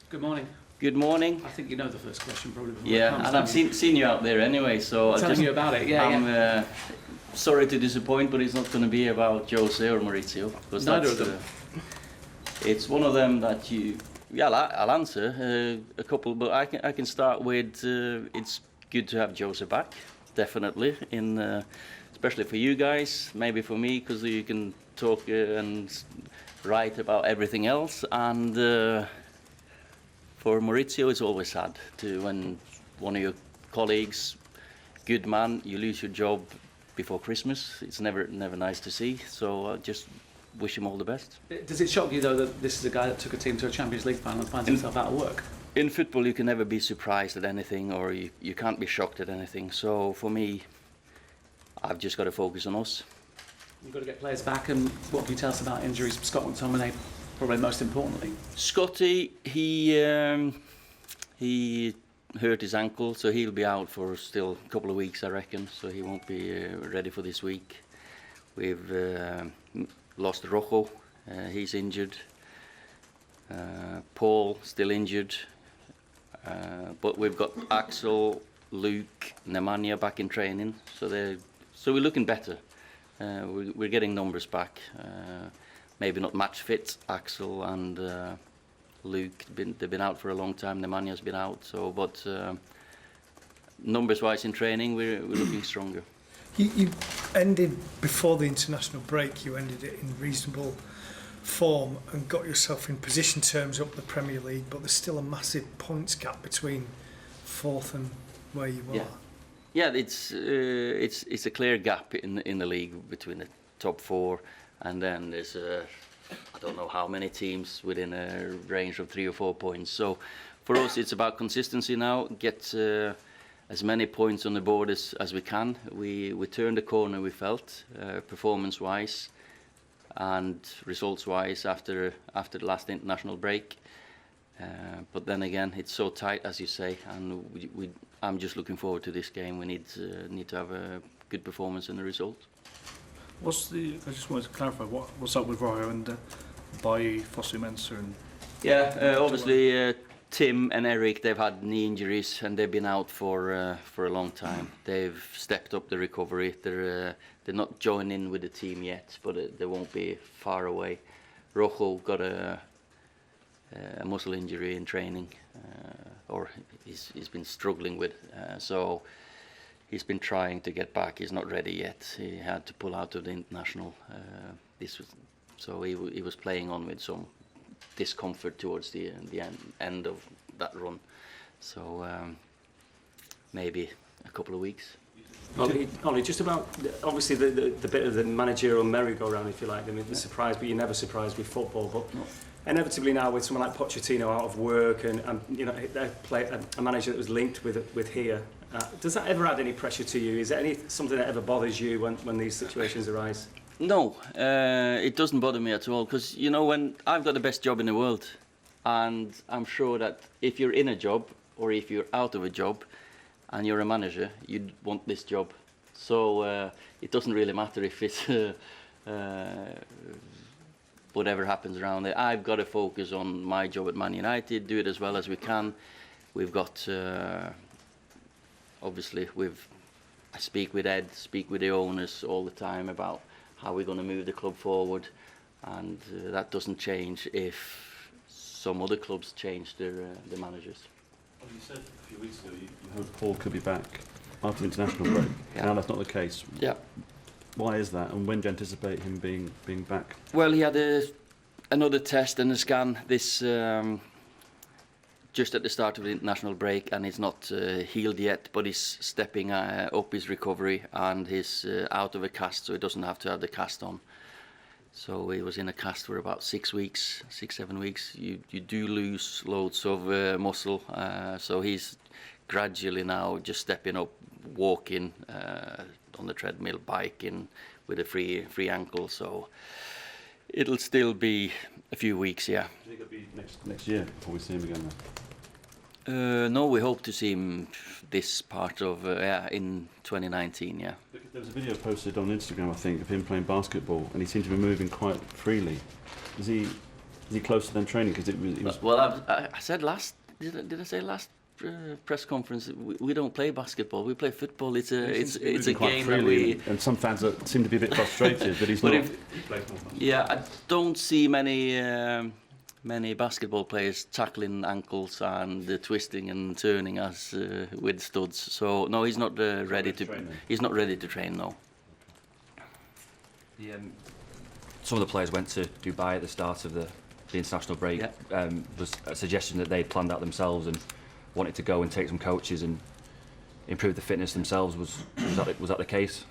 Good morning. Good morning. I think you know the first question probably. Yeah, and I've seen you out there anyway, so I'm telling you about it. I'm sorry to disappoint, but it's not going to be about Jose or Maurizio. Neither of them. It's one of them that you. Yeah, I'll answer a couple, but I can start with. It's good to have Jose back, definitely. Especially for you guys, maybe for me, because you can talk and write about everything else, and. For Maurizio, it's always sad when one of your colleagues, good man, you lose your job before Christmas. It's never nice to see. So I just wish him all the best. Does it shock you though that this is a guy that took a team to a Champions League final and finds himself out of work? In football, you can never be surprised at anything, or you can't be shocked at anything. So for me, I've just got to focus on us. You've got to get players back, and what can you tell us about injuries? Scott McTominay, probably most importantly. Scotty, he hurt his ankle, so he'll be out for still a couple of weeks, I reckon. So he won't be ready for this week. We've lost Rojo, he's injured. Paul still injured, but we've got Axel, Luke, Nemanja back in training. So we're looking better. We're getting numbers back. Maybe not match fit, Axel and Luke. They've been out for a long time. Nemanja's been out. But numbers-wise in training, we're looking stronger. You ended before the international break. You ended it in reasonable form and got yourself in position terms up the Premier League. But there's still a massive points gap between fourth and where you are. Yeah, it's a clear gap in the league between the top four. And then there's I don't know how many teams within a range of 3 or 4 points. So for us, it's about consistency now. Get as many points on the board as we can. We turned the corner, we felt, performance-wise and results-wise after the last international break. But then again, it's so tight, as you say, and I'm just looking forward to this game. We need to have a good performance in the result. I just wanted to clarify, what's up with Rojo and Bailly, Fosu-Mensah and... Yeah, obviously Tim and Eric, they've had knee injuries and they've been out for a long time. They've stepped up the recovery. They're not joining with the team yet, but they won't be far away. Rojo got a muscle injury in training, or he's been struggling with, so he's been trying to get back. He's not ready yet. He had to pull out of the international. So he was playing on with some discomfort towards the end of that run. So maybe a couple of weeks. Ollie, just about obviously the bit of the managerial merry-go-round, if you like. I mean, the surprise, but you're never surprised with football. But inevitably now, with someone like Pochettino out of work and you know a manager that was linked with here. Does that ever add any pressure to you? Is there something that ever bothers you when these situations arise? No, it doesn't bother me at all, because you know, when I've got the best job in the world, and I'm sure that if you're in a job or if you're out of a job and you're a manager, you'd want this job. So it doesn't really matter if it's whatever happens around it. I've got to focus on my job at Man United, do it as well as we can. We've got obviously I speak with Ed, speak with the owners all the time about how we're going to move the club forward, and that doesn't change if some other clubs change their managers. Well, you said a few weeks ago you hoped Paul could be back after the international break. Yeah. Now that's not the case. Yeah. Why is that, and when do you anticipate him being back? Well, he had another test and a scan this just at the start of the international break, and he's not healed yet, but he's stepping up his recovery, and he's out of a cast, so he doesn't have to have the cast on. So he was in a cast for about 6 weeks, 7 weeks. You do lose loads of muscle, so he's gradually now just stepping up, walking on the treadmill, biking with a free ankle. So it'll still be a few weeks, yeah. Do you think it'll be next year before we see him again then? No, we hope to see him this part of in 2019. Yeah. There was a video posted on Instagram, I think, of him playing basketball, and he seemed to be moving quite freely. Is he close to them training? Because it was. Well, I said last. Did I say last press conference? We don't play basketball. We play football. It's a game that we. And some fans seem to be a bit frustrated, but he's But not. if- Yeah, I don't see many basketball players tackling ankles and twisting and turning us with studs. So no, he's not ready to. He's not ready to train. No. Some of the players went to Dubai at the start of the international break. Yeah. Was a suggestion that they'd planned that themselves and wanted to go and take some coaches and improve the fitness themselves. Was that the case?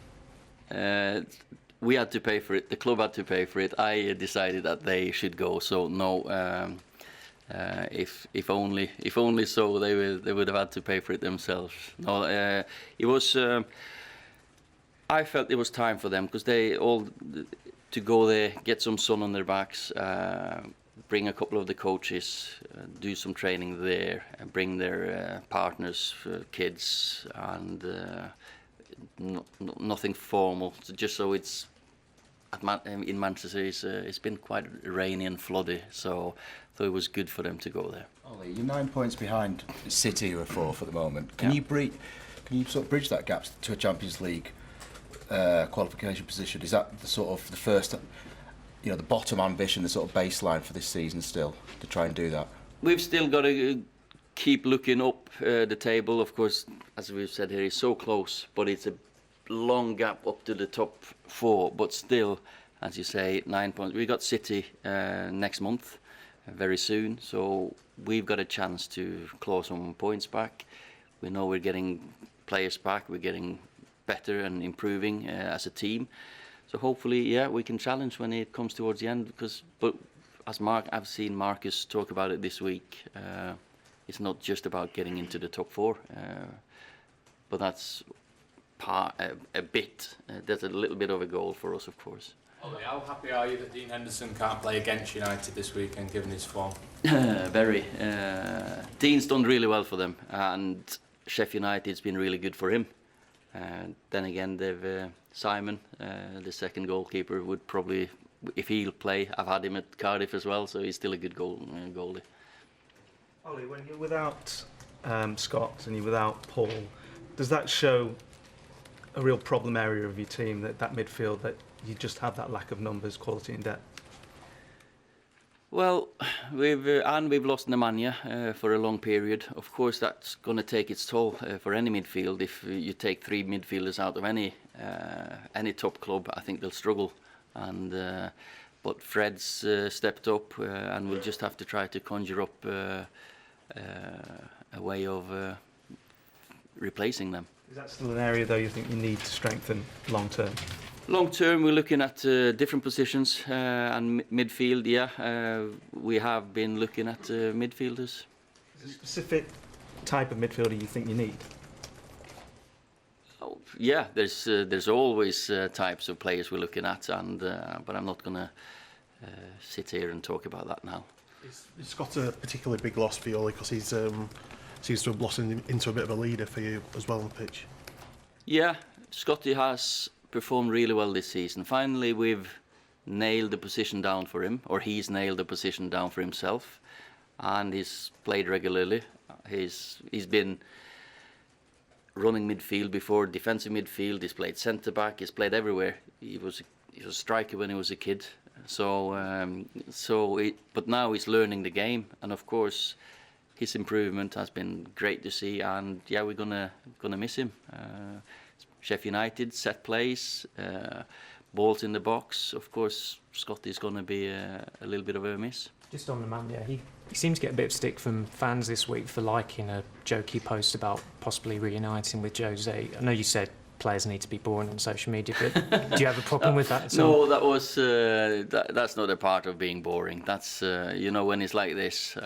We had to pay for it. The club had to pay for it. I decided that they should go. So no, if only so they would have had to pay for it themselves. No, it was. I felt it was time for them because they all to go there, get some sun on their backs, bring a couple of the coaches, do some training there, and bring their partners, kids, and nothing formal. Just so it's in Manchester, it's been quite rainy and floody, so it was good for them to go there. Ollie, you're 9 points behind City, who are fourth at the moment. Can you sort of bridge that gap to a Champions League qualification position? Is that the sort of the first, the bottom ambition, the sort of baseline for this season still to try and do that? We've still got to keep looking up the table. Of course, as we've said here, it's so close, but it's a long gap up to the top four. But still, as you say, 9 points. We got City next month, very soon. So we've got a chance to claw some points back. We know we're getting players back. We're getting better and improving as a team. So hopefully, we can challenge when it comes towards the end. But as I've seen Marcus talk about it this week. It's not just about getting into the top four, but that's a bit. That's a little bit of a goal for us, of course. Ollie, how happy are you that Dean Henderson can't play against United this weekend, given his form? Very. Dean's done really well for them, and Sheffield United's been really good for him. Then again, they've Simon, the second goalkeeper, would probably, if he'll play, I've had him at Cardiff as well, so he's still a good goalie. Ollie, when you're without Scott and you're without Paul, does that show a real problem area of your team, that midfield, that you just have that lack of numbers, quality and depth? Well, we've lost Nemanja for a long period. Of course, that's going to take its toll for any midfield. If you take three midfielders out of any top club, I think they'll struggle. But Fred's stepped up, and we'll just have to try to conjure up a way of replacing them. Is that still an area, though, you think you need to strengthen long term? Long term, we're looking at different positions and midfield. We have been looking at midfielders. Is there a specific type of midfielder you think you need? Oh, yeah, there's always types of players we're looking at, but I'm not going to sit here and talk about that now. It's got a particularly big loss for you, Ollie, because he's seems to have blossomed into a bit of a leader for you as well on the pitch. Yeah, Scotty has performed really well this season. Finally, we've nailed the position down for him, or he's nailed the position down for himself, and he's played regularly. He's been running midfield before, defensive midfield. He's played centre back. He's played everywhere. He was a striker when he was a kid. But now he's learning the game, and of course, his improvement has been great to see. And we're gonna miss him. Sheffield United, set plays, balls in the box. Of course, Scotty's going to be a little bit of a miss. Just on the man, he seems to get a bit of stick from fans this week for liking a jokey post about possibly reuniting with Jose. I know you said players need to be boring on social media, but do you have a problem with that? No, that was that's not a part of being boring. That's when it's like this.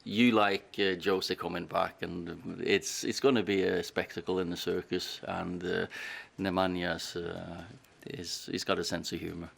You like Jose coming back, and it's going to be a spectacle in the circus. And Nemanja's he's got a sense of humour.